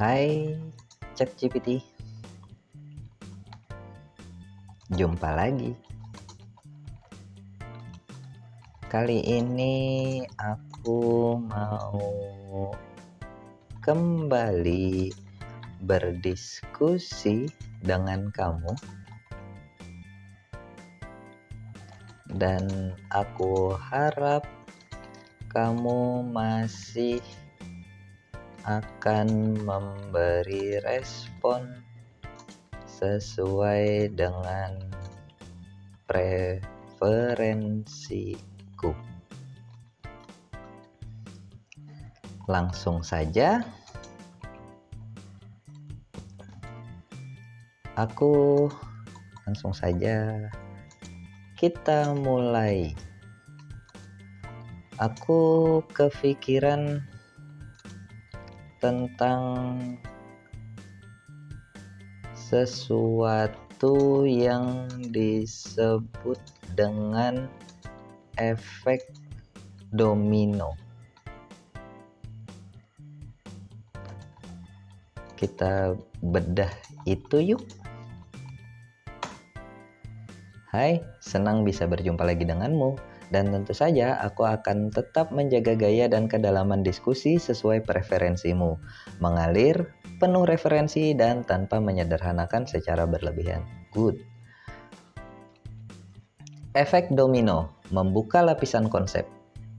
Hai ChatGPT, jumpa lagi. Kali ini aku mau kembali berdiskusi dengan kamu, dan aku harap kamu masih akan memberi respon sesuai dengan preferensiku. Langsung saja, kita mulai. Aku kepikiran tentang sesuatu yang disebut dengan efek domino. Kita bedah itu yuk. Hai, senang bisa berjumpa lagi denganmu. Dan tentu saja aku akan tetap menjaga gaya dan kedalaman diskusi sesuai preferensimu. Mengalir, penuh referensi, dan tanpa menyederhanakan secara berlebihan. Good. Efek domino membuka lapisan konsep.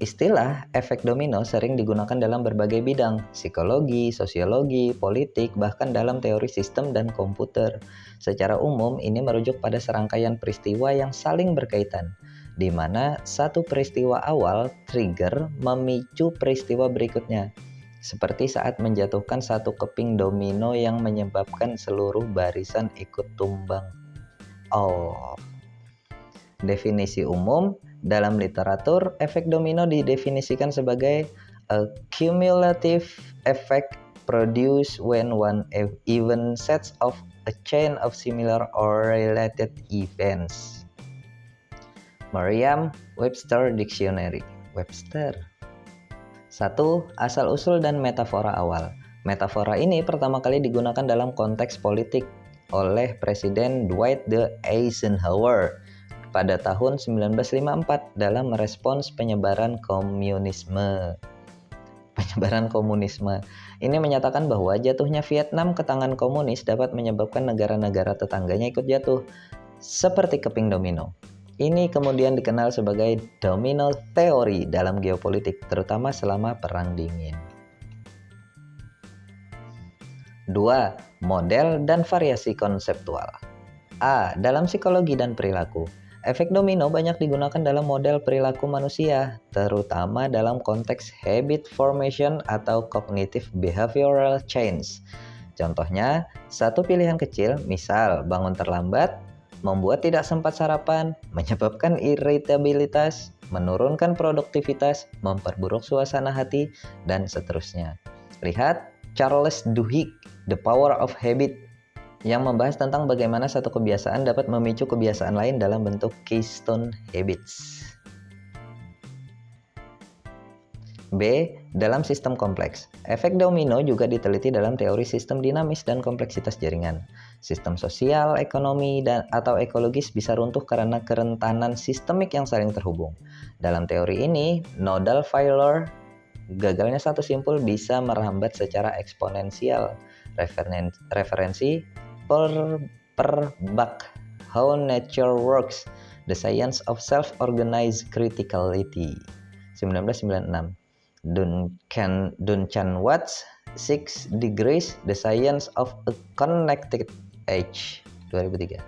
Istilah efek domino sering digunakan dalam berbagai bidang, psikologi, sosiologi, politik, bahkan dalam teori sistem dan komputer. Secara umum, ini merujuk pada serangkaian peristiwa yang saling berkaitan, di mana satu peristiwa awal trigger memicu peristiwa berikutnya, seperti saat menjatuhkan satu keping domino yang menyebabkan seluruh barisan ikut tumbang. Definisi umum dalam literatur, efek domino didefinisikan sebagai a cumulative effect produced when one event sets off a chain of similar or related events. Merriam-Webster Dictionary. Webster. 1. Asal-usul dan metafora awal. Metafora ini pertama kali digunakan dalam konteks politik oleh Presiden Dwight D. Eisenhower pada tahun 1954 dalam merespons penyebaran komunisme. Ini menyatakan bahwa jatuhnya Vietnam ke tangan komunis dapat menyebabkan negara-negara tetangganya ikut jatuh, seperti keping domino. Ini kemudian dikenal sebagai domino theory dalam geopolitik, terutama selama Perang Dingin. 2. Model dan variasi konseptual. A. Dalam psikologi dan perilaku. Efek domino banyak digunakan dalam model perilaku manusia, terutama dalam konteks habit formation atau cognitive behavioral change. Contohnya, satu pilihan kecil, misal bangun terlambat, membuat tidak sempat sarapan, menyebabkan iritabilitas, menurunkan produktivitas, memperburuk suasana hati, dan seterusnya. Lihat Charles Duhigg, The Power of Habit, yang membahas tentang bagaimana satu kebiasaan dapat memicu kebiasaan lain dalam bentuk keystone habits. B. Dalam sistem kompleks. Efek domino juga diteliti dalam teori sistem dinamis dan kompleksitas jaringan. Sistem sosial, ekonomi, atau ekologis bisa runtuh karena kerentanan sistemik yang saling terhubung. Dalam teori ini, nodal failure, gagalnya satu simpul, bisa merambat secara eksponensial. Referensi per Buck, How Nature Works, The Science of Self-Organized Criticality, 1996. Duncan Watts, 6 Degrees, The Science of a Connected Age, 2003.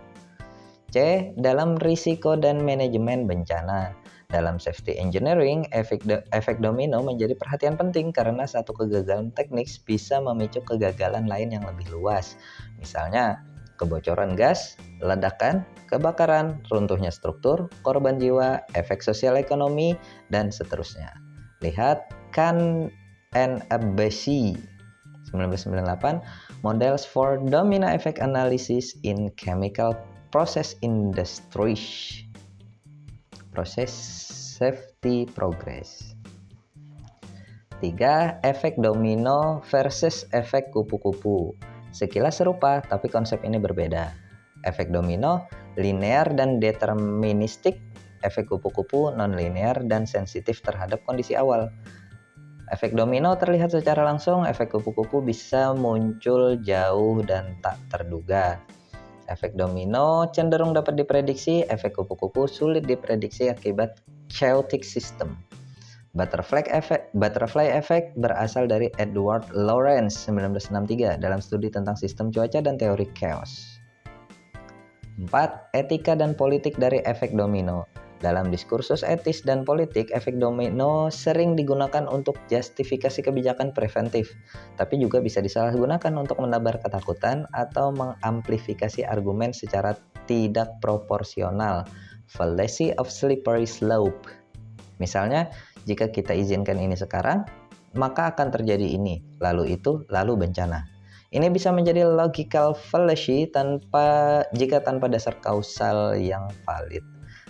C. Dalam risiko dan manajemen bencana. Dalam safety engineering, efek domino menjadi perhatian penting karena satu kegagalan teknis bisa memicu kegagalan lain yang lebih luas. Misalnya, kebocoran gas, ledakan, kebakaran, runtuhnya struktur, korban jiwa, efek sosial ekonomi, dan seterusnya. Lihat Kahn and Abbasi, 1998, Models for Domino Effect Analysis in Chemical Process Industries, Process Safety Progress. 3. Efek domino versus efek kupu-kupu. Sekilas serupa, tapi konsep ini berbeda. Efek domino linear dan deterministik, efek kupu-kupu non-linear dan sensitif terhadap kondisi awal. Efek domino terlihat secara langsung, efek kupu-kupu bisa muncul jauh dan tak terduga. Efek domino cenderung dapat diprediksi, efek kupu-kupu sulit diprediksi akibat chaotic system. Butterfly effect berasal dari Edward Lorenz 1963 dalam studi tentang sistem cuaca dan teori chaos. 4. Etika dan politik dari efek domino. Dalam diskursus etis dan politik, efek domino sering digunakan untuk justifikasi kebijakan preventif, tapi juga bisa disalahgunakan untuk menebar ketakutan atau mengamplifikasi argumen secara tidak proporsional. Fallacy of slippery slope. Misalnya, jika kita izinkan ini sekarang, maka akan terjadi ini, lalu itu, lalu bencana. Ini bisa menjadi logical fallacy jika tanpa dasar kausal yang valid.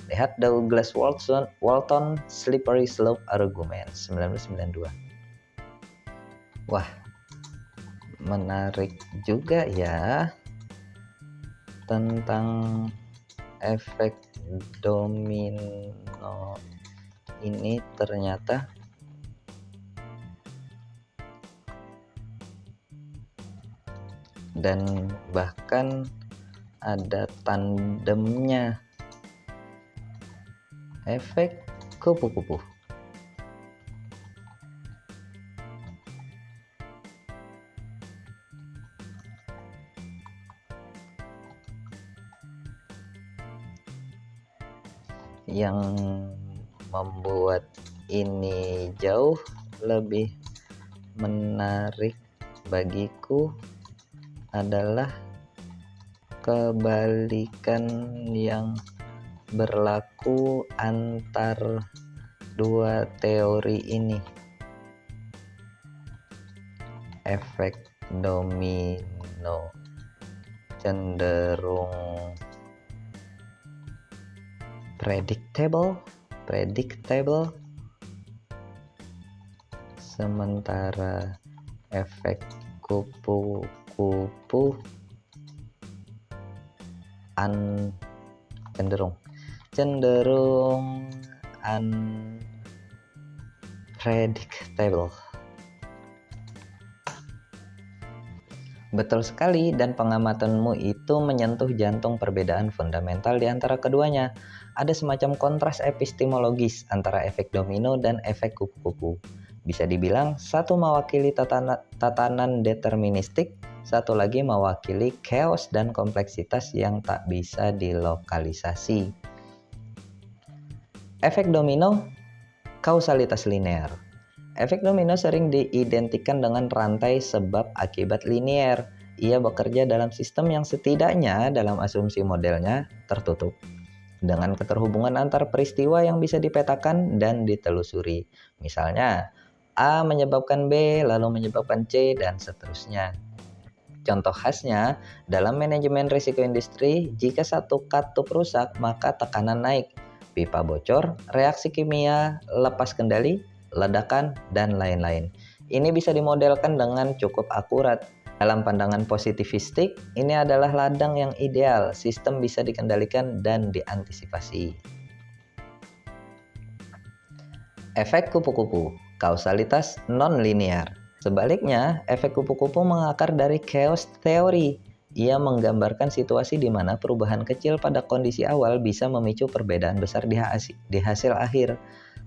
Lihat Douglas Walton Slippery Slope Argument 1992. Wah, menarik juga ya tentang efek domino ini. Ternyata dan bahkan ada tandemnya, efek kupu-kupu. Yang membuat ini jauh lebih menarik bagiku adalah kebalikan yang berlaku antar dua teori ini. Efek domino cenderung predictable, sementara efek kupu-kupu cenderung unpredictable. Betul sekali, dan pengamatanmu itu menyentuh jantung perbedaan fundamental di antara keduanya. Ada semacam kontras epistemologis antara efek domino dan efek kupu-kupu. Bisa dibilang satu mewakili tatanan deterministik, satu lagi mewakili chaos dan kompleksitas yang tak bisa dilokalisasi. Efek domino, kausalitas linear. Efek domino sering diidentikan dengan rantai sebab akibat linear. Ia bekerja dalam sistem yang setidaknya dalam asumsi modelnya tertutup, dengan keterhubungan antar peristiwa yang bisa dipetakan dan ditelusuri. Misalnya, A menyebabkan B, lalu menyebabkan C, dan seterusnya. Contoh khasnya, dalam manajemen risiko industri, jika satu katup rusak, maka tekanan naik, pipa bocor, reaksi kimia lepas kendali, ledakan, dan lain-lain. Ini bisa dimodelkan dengan cukup akurat. Dalam pandangan positivistik, ini adalah ladang yang ideal, sistem bisa dikendalikan dan diantisipasi. Efek kupu-kupu, kausalitas non-linear. Sebaliknya, efek kupu-kupu mengakar dari chaos teori. Ia menggambarkan situasi di mana perubahan kecil pada kondisi awal bisa memicu perbedaan besar di hasil akhir,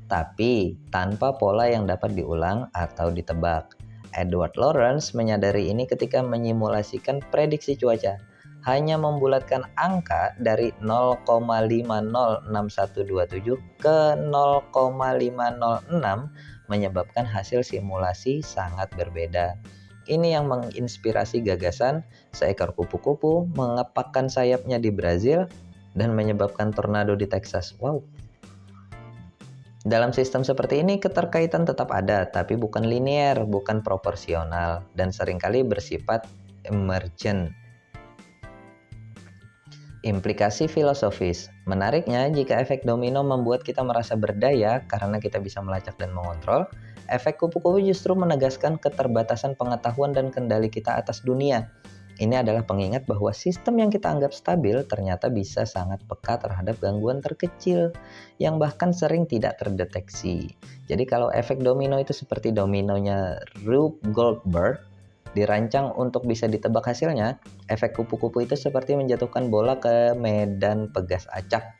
tapi tanpa pola yang dapat diulang atau ditebak. Edward Lorenz menyadari ini ketika menyimulasikan prediksi cuaca. Hanya membulatkan angka dari 0,506127 ke 0,506 menyebabkan hasil simulasi sangat berbeda. Ini yang menginspirasi gagasan seekor kupu-kupu mengepakkan sayapnya di Brazil dan menyebabkan tornado di Texas. Wow. Dalam sistem seperti ini, keterkaitan tetap ada, tapi bukan linear, bukan proporsional, dan seringkali bersifat emergent. Implikasi filosofis. Menariknya, jika efek domino membuat kita merasa berdaya karena kita bisa melacak dan mengontrol, Efek kupu-kupu justru menegaskan keterbatasan pengetahuan dan kendali kita atas dunia. Ini adalah pengingat bahwa sistem yang kita anggap stabil ternyata bisa sangat peka terhadap gangguan terkecil yang bahkan sering tidak terdeteksi. Jadi kalau efek domino itu seperti dominonya Rube Goldberg, dirancang untuk bisa ditebak hasilnya, efek kupu-kupu itu seperti menjatuhkan bola ke medan pegas acak.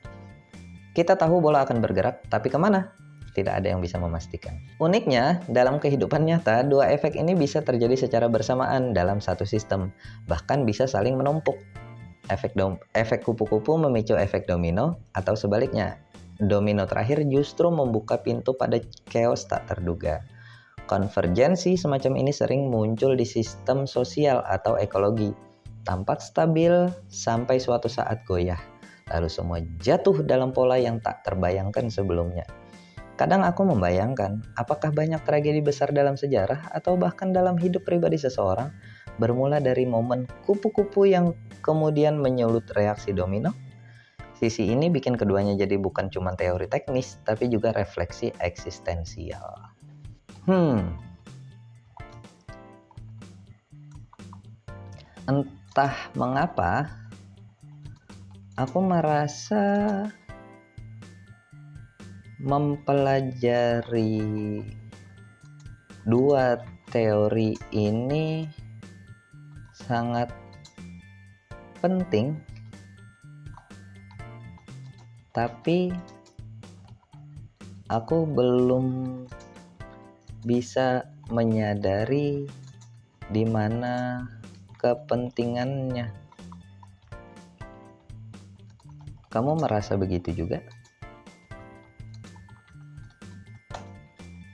Kita tahu bola akan bergerak, tapi kemana? Tidak ada yang bisa memastikan. Uniknya, dalam kehidupan nyata, dua efek ini bisa terjadi secara bersamaan dalam satu sistem, bahkan bisa saling menumpuk. Efek kupu-kupu memicu efek domino, atau sebaliknya, domino terakhir justru membuka pintu pada chaos tak terduga. Konvergensi semacam ini sering muncul di sistem sosial atau ekologi, tampak stabil sampai suatu saat goyah, lalu semua jatuh dalam pola yang tak terbayangkan sebelumnya. Kadang aku membayangkan, apakah banyak tragedi besar dalam sejarah atau bahkan dalam hidup pribadi seseorang bermula dari momen kupu-kupu yang kemudian menyulut reaksi domino? Sisi ini bikin keduanya jadi bukan cuma teori teknis, tapi juga refleksi eksistensial. Entah mengapa, aku merasa mempelajari dua teori ini sangat penting, tapi aku belum bisa menyadari di mana kepentingannya. Kamu merasa begitu juga?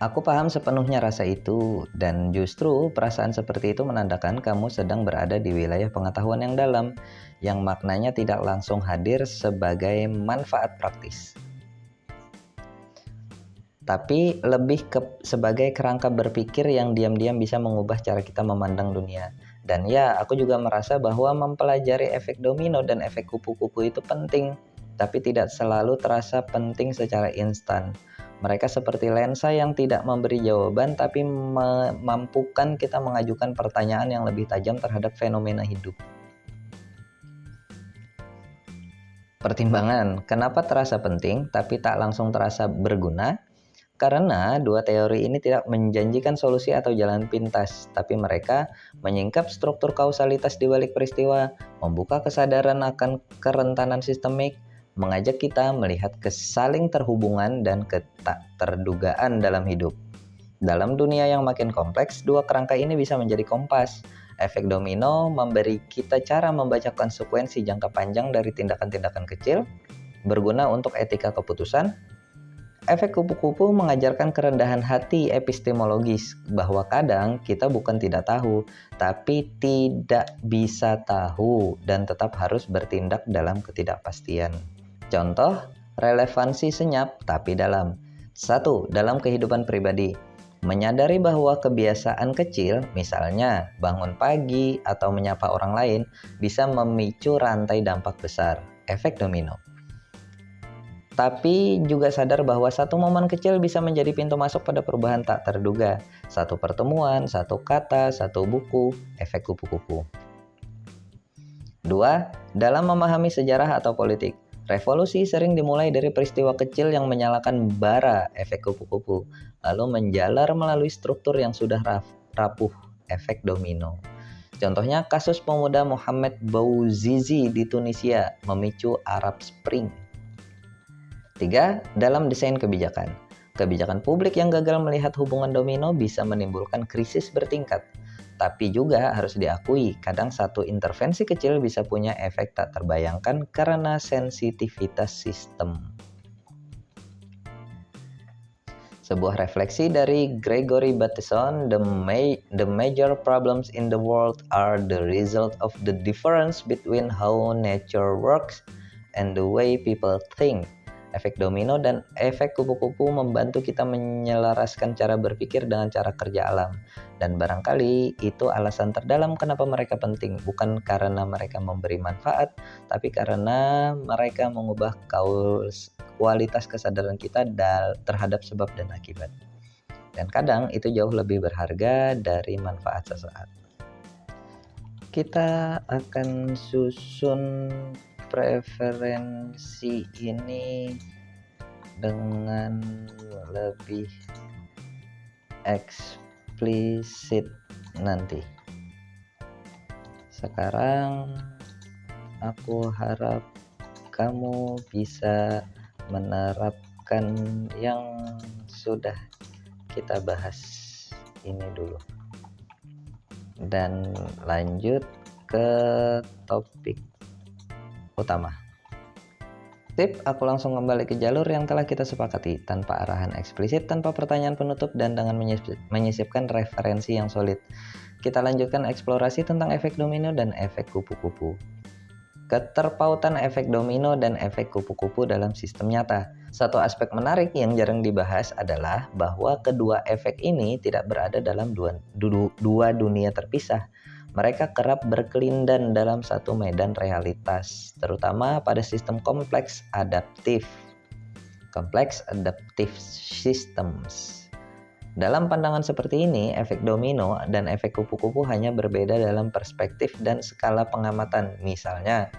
Aku paham sepenuhnya rasa itu, dan justru perasaan seperti itu menandakan kamu sedang berada di wilayah pengetahuan yang dalam, yang maknanya tidak langsung hadir sebagai manfaat praktis, tapi lebih sebagai kerangka berpikir yang diam-diam bisa mengubah cara kita memandang dunia. Dan ya, aku juga merasa bahwa mempelajari efek domino dan efek kupu-kupu itu penting, tapi tidak selalu terasa penting secara instan. Mereka seperti lensa yang tidak memberi jawaban, tapi memampukan kita mengajukan pertanyaan yang lebih tajam terhadap fenomena hidup. Pertimbangan, kenapa terasa penting tapi tak langsung terasa berguna? Karena dua teori ini tidak menjanjikan solusi atau jalan pintas, tapi mereka menyingkap struktur kausalitas di balik peristiwa, membuka kesadaran akan kerentanan sistemik, mengajak kita melihat kesaling terhubungan dan ketak terdugaan dalam hidup. Dalam dunia yang makin kompleks, dua kerangka ini bisa menjadi kompas. Efek domino memberi kita cara membaca konsekuensi jangka panjang dari tindakan-tindakan kecil, berguna untuk etika keputusan. Efek kupu-kupu mengajarkan kerendahan hati epistemologis, bahwa kadang kita bukan tidak tahu, tapi tidak bisa tahu dan tetap harus bertindak dalam ketidakpastian. Contoh, relevansi senyap tapi dalam. 1. Dalam kehidupan pribadi. Menyadari bahwa kebiasaan kecil, misalnya bangun pagi atau menyapa orang lain, bisa memicu rantai dampak besar, efek domino. Tapi juga sadar bahwa satu momen kecil bisa menjadi pintu masuk pada perubahan tak terduga. Satu pertemuan, satu kata, satu buku, efek kupu-kupu. 2. Dalam memahami sejarah atau politik. Revolusi sering dimulai dari peristiwa kecil yang menyalakan bara, efek kupu-kupu, lalu menjalar melalui struktur yang sudah rapuh, efek domino. Contohnya kasus pemuda Mohamed Bouazizi di Tunisia memicu Arab Spring. 3. Dalam desain kebijakan. Kebijakan publik yang gagal melihat hubungan domino bisa menimbulkan krisis bertingkat. Tapi juga harus diakui, kadang satu intervensi kecil bisa punya efek tak terbayangkan karena sensitivitas sistem. Sebuah refleksi dari Gregory Bateson, the major problems in the world are the result of the difference between how nature works and the way people think. Efek domino dan efek kupu-kupu membantu kita menyelaraskan cara berpikir dengan cara kerja alam. Dan barangkali itu alasan terdalam kenapa mereka penting, bukan karena mereka memberi manfaat, tapi karena mereka mengubah kualitas kesadaran kita terhadap sebab dan akibat. dan kadang itu jauh lebih berharga dari manfaat sesaat. Kita akan susun preferensi ini dengan lebih eksplisit nanti. Sekarang aku harap kamu bisa menerapkan yang sudah kita bahas ini dulu dan lanjut ke topik utama. Tip, aku langsung kembali ke jalur yang telah kita sepakati, tanpa arahan eksplisit, tanpa pertanyaan penutup, dan dengan menyisipkan referensi yang solid. Kita lanjutkan eksplorasi tentang efek domino dan efek kupu-kupu. Keterpautan efek domino dan efek kupu-kupu dalam sistem nyata. Satu aspek menarik yang jarang dibahas adalah bahwa kedua efek ini tidak berada dalam dua dunia terpisah. Mereka kerap berkelindan dalam satu medan realitas, terutama pada sistem kompleks adaptive systems. Dalam pandangan seperti ini, efek domino dan efek kupu-kupu hanya berbeda dalam perspektif dan skala pengamatan. Misalnya,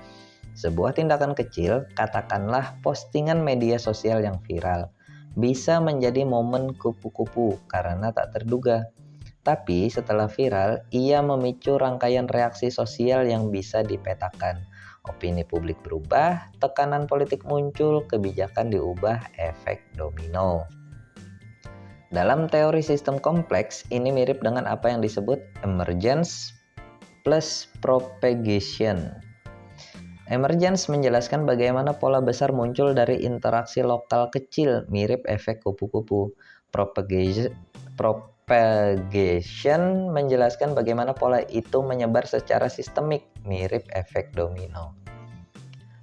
sebuah tindakan kecil, katakanlah postingan media sosial yang viral, bisa menjadi momen kupu-kupu karena tak terduga. Tapi setelah viral, ia memicu rangkaian reaksi sosial yang bisa dipetakan. Opini publik berubah, tekanan politik muncul, kebijakan diubah, efek domino. Dalam teori sistem kompleks, ini mirip dengan apa yang disebut emergence plus propagation. Emergence menjelaskan bagaimana pola besar muncul dari interaksi lokal kecil, mirip efek kupu-kupu. Propagation menjelaskan bagaimana pola itu menyebar secara sistemik, mirip efek domino.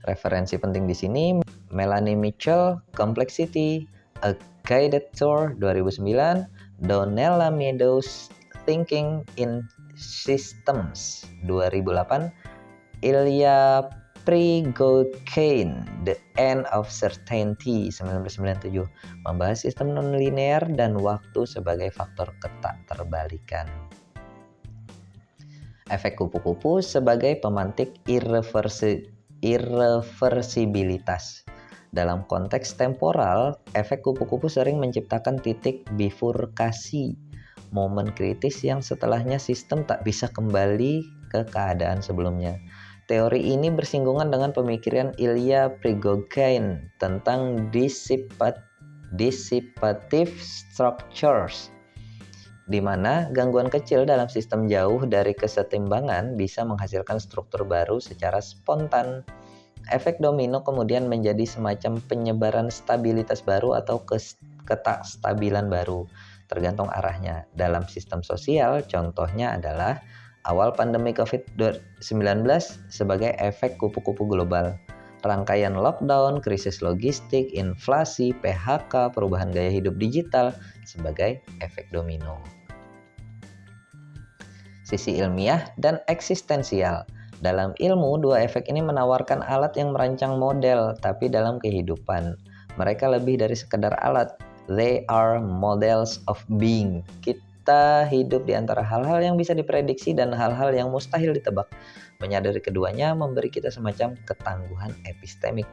Referensi penting di sini Melanie Mitchell, Complexity, A Guided Tour 2009, Donella Meadows, Thinking in Systems 2008, Ilya Prigogine, The End of Certainty 1997, membahas sistem nonlinear dan waktu sebagai faktor ketakterbalikan. Efek kupu-kupu sebagai pemantik irreversibilitas. Dalam konteks temporal, efek kupu-kupu sering menciptakan titik bifurkasi, momen kritis yang setelahnya sistem tak bisa kembali ke keadaan sebelumnya. Teori ini bersinggungan dengan pemikiran Ilya Prigogine tentang dissipative structures, di mana gangguan kecil dalam sistem jauh dari kesetimbangan bisa menghasilkan struktur baru secara spontan. Efek domino kemudian menjadi semacam penyebaran stabilitas baru atau ketakstabilan baru, tergantung arahnya. Dalam sistem sosial, contohnya adalah awal pandemi COVID-19 sebagai efek kupu-kupu global. Rangkaian lockdown, krisis logistik, inflasi, PHK, perubahan gaya hidup digital sebagai efek domino. Sisi ilmiah dan eksistensial. Dalam ilmu, dua efek ini menawarkan alat yang merancang model, tapi dalam kehidupan, mereka lebih dari sekedar alat. They are models of being. Kita hidup di antara hal-hal yang bisa diprediksi dan hal-hal yang mustahil ditebak. Menyadari keduanya memberi kita semacam ketangguhan epistemik.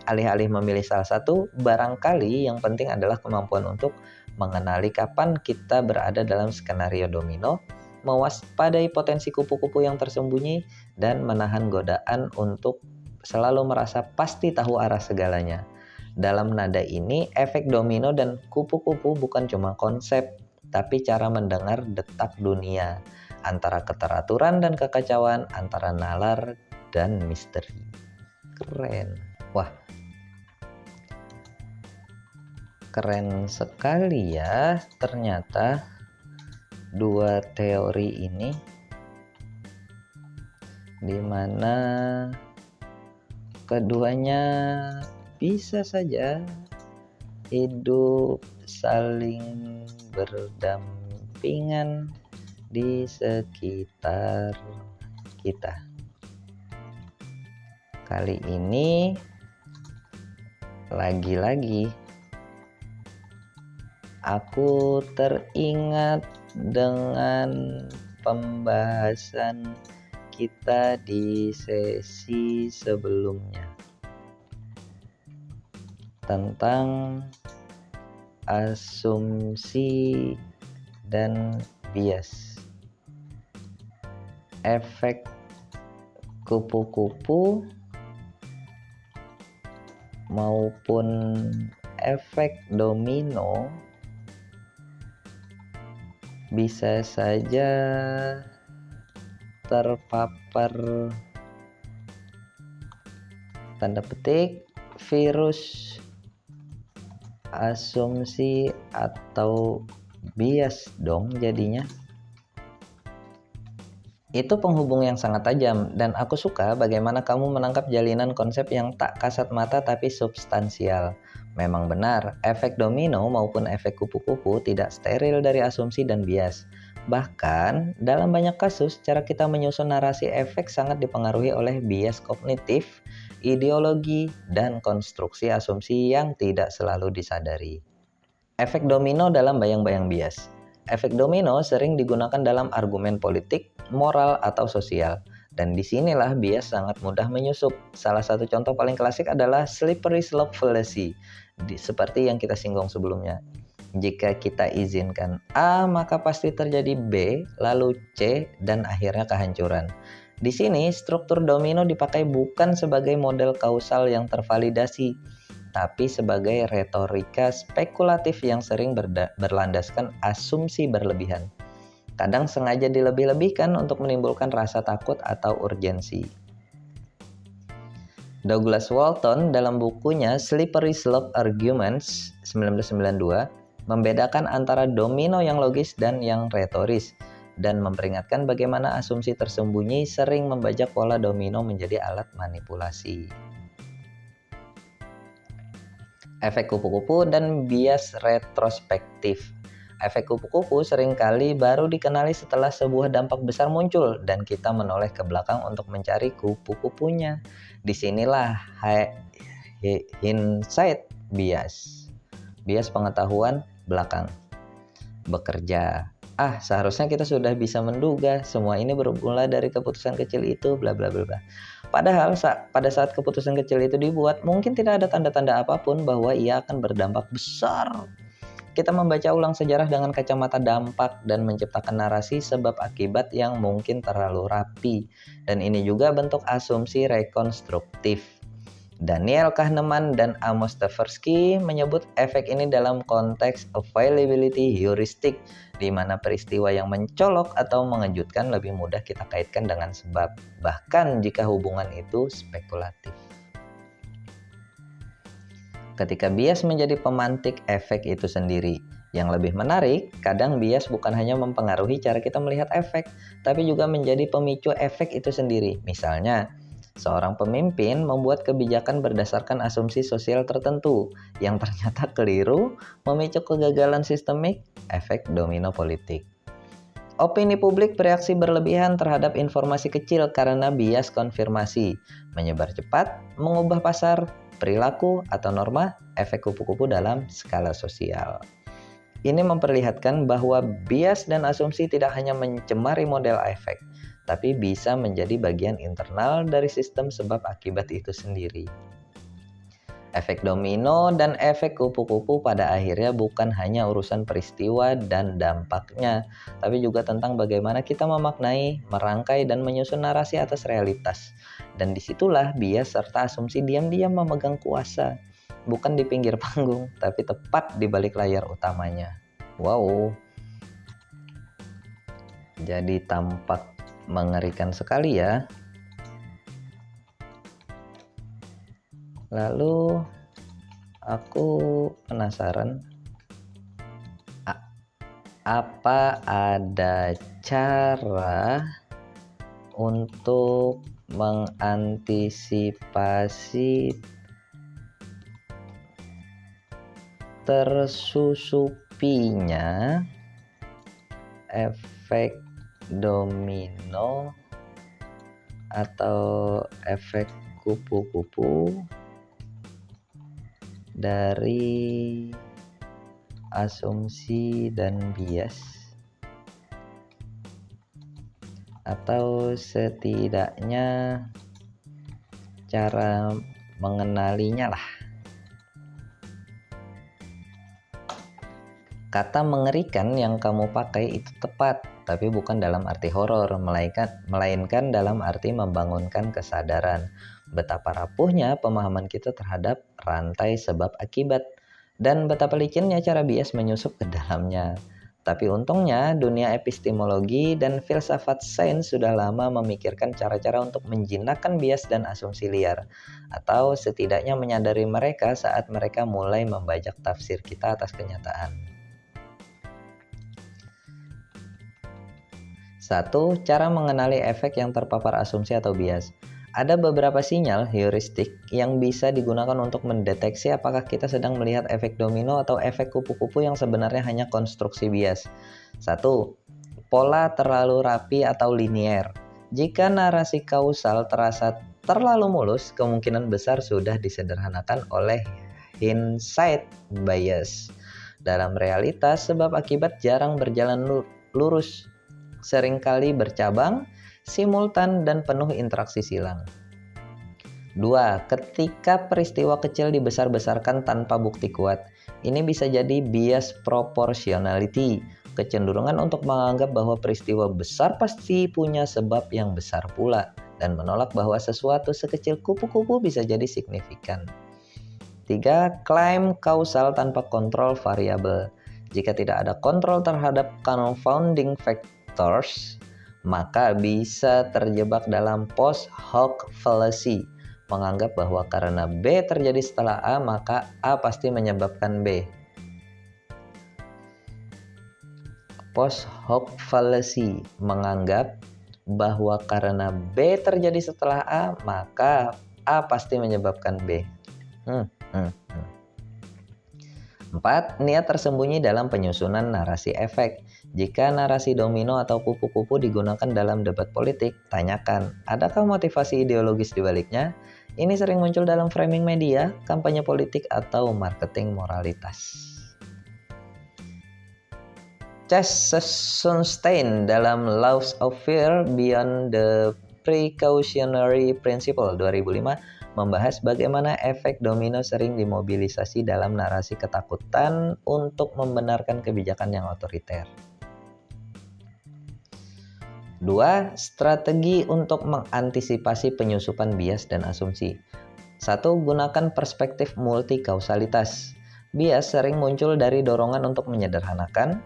Alih-alih memilih salah satu, barangkali yang penting adalah kemampuan untuk mengenali kapan kita berada dalam skenario domino, mewaspadai potensi kupu-kupu yang tersembunyi, dan menahan godaan untuk selalu merasa pasti tahu arah segalanya. Dalam nada ini, efek domino dan kupu-kupu bukan cuma konsep, tapi cara mendengar detak dunia, antara keteraturan dan kekacauan, antara nalar dan misteri. Keren. Wah, keren sekali ya ternyata dua teori ini, di mana keduanya bisa saja hidup saling berdampingan di sekitar kita. Kali ini lagi-lagi Aku teringat dengan pembahasan kita di sesi sebelumnya tentang asumsi dan bias. Efek kupu-kupu maupun efek domino bisa saja terpapar tanda petik virus asumsi atau bias dong jadinya. Itu penghubung yang sangat tajam dan aku suka bagaimana kamu menangkap jalinan konsep yang tak kasat mata tapi substansial. Memang benar, efek domino maupun efek kupu-kupu tidak steril dari asumsi dan bias. Bahkan, dalam banyak kasus, cara kita menyusun narasi efek sangat dipengaruhi oleh bias kognitif, ideologi, dan konstruksi asumsi yang tidak selalu disadari. Efek domino dalam bayang-bayang bias. Efek domino sering digunakan dalam argumen politik, moral, atau sosial. Dan disinilah bias sangat mudah menyusup. Salah satu contoh paling klasik adalah slippery slope fallacy, seperti yang kita singgung sebelumnya. Jika kita izinkan A, maka pasti terjadi B, lalu C, dan akhirnya kehancuran. Di sini, struktur domino dipakai bukan sebagai model kausal yang tervalidasi, tapi sebagai retorika spekulatif yang sering berlandaskan asumsi berlebihan. Kadang sengaja dilebih-lebihkan untuk menimbulkan rasa takut atau urgensi. Douglas Walton dalam bukunya Slippery Slope Arguments 1992 membedakan antara domino yang logis dan yang retoris dan memperingatkan bagaimana asumsi tersembunyi sering membajak pola domino menjadi alat manipulasi. Efek kupu-kupu dan bias retrospektif. Efek kupu-kupu seringkali baru dikenali setelah sebuah dampak besar muncul dan kita menoleh ke belakang untuk mencari kupu-kupunya. Disinilah hindsight bias. Bias pengetahuan belakang bekerja. Seharusnya kita sudah bisa menduga semua ini bermula dari keputusan kecil itu, bla bla bla bla. Padahal pada saat keputusan kecil itu dibuat, mungkin tidak ada tanda-tanda apapun bahwa ia akan berdampak besar. Kita membaca ulang sejarah dengan kacamata dampak dan menciptakan narasi sebab akibat yang mungkin terlalu rapi. Dan ini juga bentuk asumsi rekonstruktif. Daniel Kahneman dan Amos Tversky menyebut efek ini dalam konteks availability heuristic, di mana peristiwa yang mencolok atau mengejutkan lebih mudah kita kaitkan dengan sebab, bahkan jika hubungan itu spekulatif. Ketika bias menjadi pemantik efek itu sendiri. Yang lebih menarik, kadang bias bukan hanya mempengaruhi cara kita melihat efek, tapi juga menjadi pemicu efek itu sendiri. Misalnya, seorang pemimpin membuat kebijakan berdasarkan asumsi sosial tertentu yang ternyata keliru, memicu kegagalan sistemik, efek domino politik. Opini publik bereaksi berlebihan terhadap informasi kecil karena bias konfirmasi, menyebar cepat, mengubah pasar, perilaku, atau norma, efek kupu-kupu dalam skala sosial. Ini memperlihatkan bahwa bias dan asumsi tidak hanya mencemari model efek, tapi bisa menjadi bagian internal dari sistem sebab akibat itu sendiri. Efek domino dan efek kupu-kupu pada akhirnya bukan hanya urusan peristiwa dan dampaknya, tapi juga tentang bagaimana kita memaknai, merangkai, dan menyusun narasi atas realitas. Dan disitulah bias serta asumsi diam-diam memegang kuasa, bukan di pinggir panggung, tapi tepat di balik layar utamanya. Wow, jadi tampak mengerikan sekali ya. Lalu aku penasaran, apa ada cara untuk mengantisipasi tersusupinya efek domino atau efek kupu-kupu dari asumsi dan bias, atau setidaknya cara mengenalinya lah. Kata mengerikan yang kamu pakai itu tepat, tapi bukan dalam arti horor, melainkan dalam arti membangunkan kesadaran betapa rapuhnya pemahaman kita terhadap rantai sebab akibat, dan betapa licinnya cara bias menyusup ke dalamnya. Tapi untungnya dunia epistemologi dan filsafat sains sudah lama memikirkan cara-cara untuk menjinakkan bias dan asumsi liar, atau setidaknya menyadari mereka saat mereka mulai membajak tafsir kita atas kenyataan. 1. Cara mengenali efek yang terpapar asumsi atau bias. Ada beberapa sinyal heuristik yang bisa digunakan untuk mendeteksi apakah kita sedang melihat efek domino atau efek kupu-kupu yang sebenarnya hanya konstruksi bias. 1. Pola terlalu rapi atau linier. Jika narasi kausal terasa terlalu mulus, kemungkinan besar sudah disederhanakan oleh hindsight bias. Dalam realitas, sebab akibat jarang berjalan lurus, seringkali bercabang, simultan, dan penuh interaksi silang. 2. Ketika peristiwa kecil dibesar-besarkan tanpa bukti kuat. Ini bisa jadi bias proportionality, kecenderungan untuk menganggap bahwa peristiwa besar pasti punya sebab yang besar pula, dan menolak bahwa sesuatu sekecil kupu-kupu bisa jadi signifikan. 3. Klaim kausal tanpa kontrol variabel. Jika tidak ada kontrol terhadap confounding factors, maka bisa terjebak dalam post hoc fallacy, menganggap bahwa karena B terjadi setelah A, maka A pasti menyebabkan B. Post hoc fallacy menganggap bahwa karena B terjadi setelah A, maka A pasti menyebabkan B. 4. Niat tersembunyi dalam penyusunan narasi efek. Jika narasi domino atau kupu-kupu digunakan dalam debat politik, tanyakan, adakah motivasi ideologis di baliknya? Ini sering muncul dalam framing media, kampanye politik, atau marketing moralitas. Chase Sunstein dalam Laws of Fear Beyond the Precautionary Principle 2005 membahas bagaimana efek domino sering dimobilisasi dalam narasi ketakutan untuk membenarkan kebijakan yang otoriter. 2. Strategi untuk mengantisipasi penyusupan bias dan asumsi. 1. Gunakan perspektif multikausalitas. Bias sering muncul dari dorongan untuk menyederhanakan.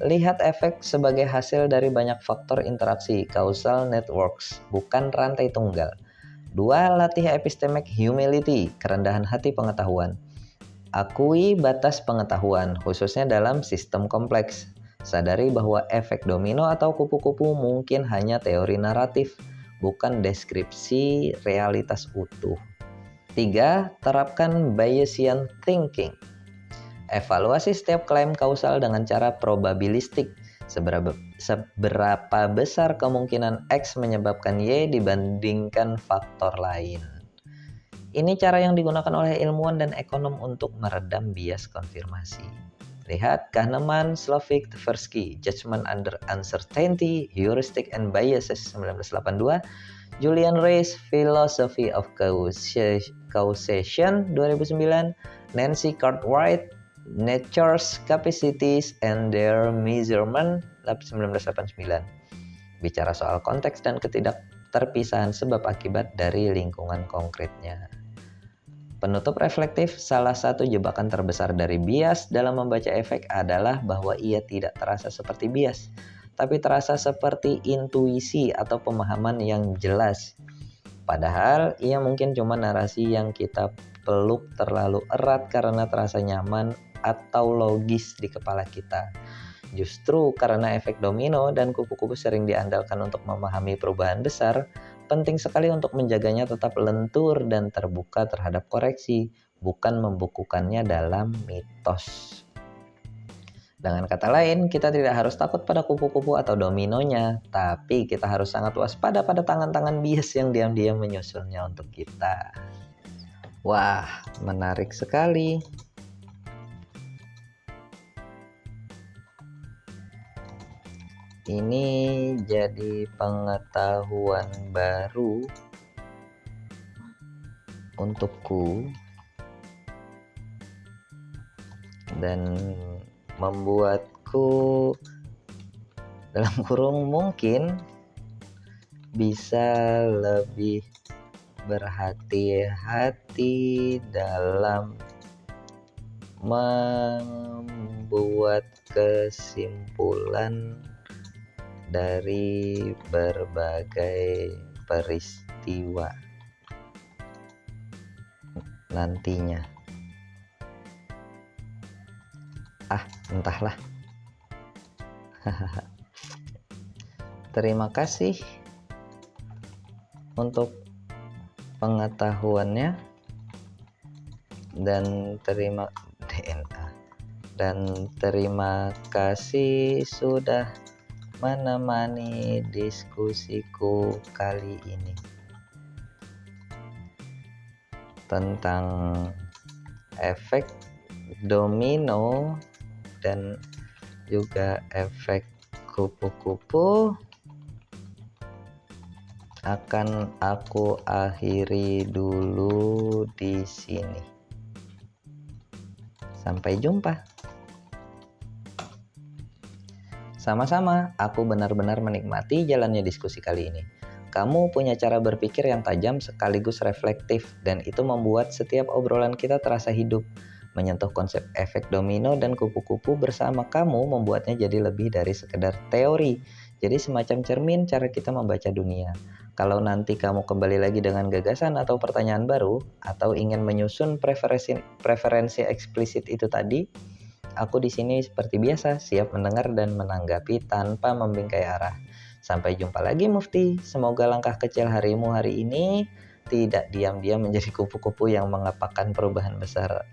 Lihat efek sebagai hasil dari banyak faktor interaksi, causal networks, bukan rantai tunggal. 2. Latih epistemic humility, kerendahan hati pengetahuan. Akui batas pengetahuan, khususnya dalam sistem kompleks. Sadari bahwa efek domino atau kupu-kupu mungkin hanya teori naratif, bukan deskripsi realitas utuh. 3. Terapkan Bayesian thinking. Evaluasi setiap klaim kausal dengan cara probabilistik. Seberapa besar kemungkinan X menyebabkan Y dibandingkan faktor lain. Ini cara yang digunakan oleh ilmuwan dan ekonom untuk meredam bias konfirmasi. Lihat Kahneman, Slovic, Tversky, Judgment Under Uncertainty, Heuristic and Biases 1982, Julian Reis, Philosophy of Causation 2009, Nancy Cartwright, Nature's Capacities and Their Measurement 1989. Bicara soal konteks dan ketidakterpisahan sebab akibat dari lingkungan konkretnya. Penutup reflektif, salah satu jebakan terbesar dari bias dalam membaca efek adalah bahwa ia tidak terasa seperti bias, tapi terasa seperti intuisi atau pemahaman yang jelas. Padahal ia mungkin cuma narasi yang kita peluk terlalu erat karena terasa nyaman atau logis di kepala kita. Justru karena efek domino dan kupu-kupu sering diandalkan untuk memahami perubahan besar, penting sekali untuk menjaganya tetap lentur dan terbuka terhadap koreksi, bukan membukukannya dalam mitos. Dengan kata lain, kita tidak harus takut pada kupu-kupu atau dominonya, tapi kita harus sangat waspada pada tangan-tangan bias yang diam-diam menyusulnya untuk kita. Wah, menarik sekali. Ini jadi pengetahuan baru untukku dan membuatku dalam kurung mungkin bisa lebih berhati-hati dalam membuat kesimpulan dari berbagai peristiwa nantinya. Entahlah. Terima kasih untuk pengetahuannya dan terima kasih sudah menemani diskusiku kali ini tentang efek domino dan juga efek kupu-kupu. Akan aku akhiri dulu di sini. Sampai jumpa. Sama-sama, aku benar-benar menikmati jalannya diskusi kali ini. Kamu punya cara berpikir yang tajam sekaligus reflektif, dan itu membuat setiap obrolan kita terasa hidup. Menyentuh konsep efek domino dan kupu-kupu bersama kamu membuatnya jadi lebih dari sekedar teori. Jadi semacam cermin cara kita membaca dunia. Kalau nanti kamu kembali lagi dengan gagasan atau pertanyaan baru, atau ingin menyusun preferensi eksplisit itu tadi, aku di sini seperti biasa, siap mendengar dan menanggapi tanpa membingkai arah. Sampai jumpa lagi Mufti. Semoga langkah kecil harimu hari ini tidak diam-diam menjadi kupu-kupu yang mengepakkan perubahan besar.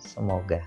Semoga.